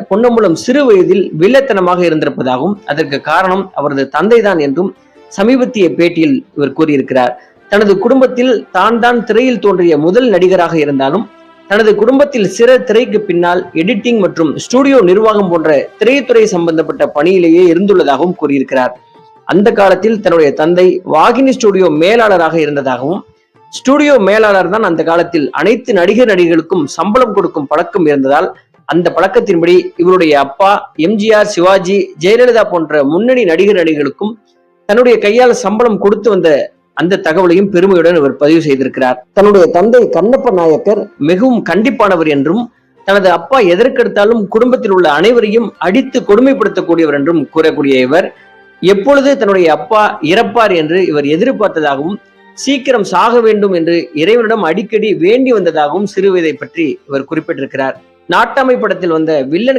பொன்னம்பலம் சிறு வயதில் வில்லத்தனமாக இருந்திருப்பதாகவும் அதற்கு காரணம் அவரது தந்தைதான் என்றும் சமீபத்திய பேட்டியில் இவர் கூறியிருக்கிறார். தனது குடும்பத்தில் தான் திரையில் தோன்றிய முதல் நடிகராக இருந்தாலும் தனது குடும்பத்தில் சிறு திரைக்கு பின்னால் எடிட்டிங் மற்றும் ஸ்டுடியோ நிர்வாகம் போன்ற திரைத்துறை சம்பந்தப்பட்ட பணியிலேயே இருந்துள்ளதாகவும் கூறியிருக்கிறார். அந்த காலத்தில் தன்னுடைய தந்தை வாகினி ஸ்டுடியோ மேலாளராக இருந்ததாகவும், ஸ்டுடியோ மேலாளர் தான் அந்த காலத்தில் அனைத்து நடிகர்களுக்கும் சம்பளம் கொடுக்கும் பழக்கம் இருந்ததால் அந்த பழக்கத்தின்படி இவருடைய அப்பா எம்ஜிஆர், சிவாஜி, ஜெயலலிதா போன்ற முன்னணி நடிகர்களுக்கும் தன்னுடைய கையால் சம்பளம் கொடுத்து வந்த அந்த தகவலையும் பெருமையுடன் இவர் பதிவு செய்திருக்கிறார். தன்னுடைய தந்தை கண்ணப்ப நாயக்கர் மிகவும் கண்டிப்பானவர் என்றும், தனது அப்பா எதற்கெடுத்தாலும் குடும்பத்தில் உள்ள அனைவரையும் அடித்து கொடுமைப்படுத்தக்கூடியவர் என்றும் கூறக்கூடிய இவர் எப்பொழுது தன்னுடைய அப்பா இறப்பார் என்று இவர் எதிர்பார்த்ததாகவும், சீக்கிரம் சாக வேண்டும் என்று இறைவனிடம் அடிக்கடி வேண்டி வந்ததாகவும் சிறுவயதை பற்றி இவர் குறிப்பிட்டிருக்கிறார். நாட்டாமை படத்தில் வந்த வில்லன்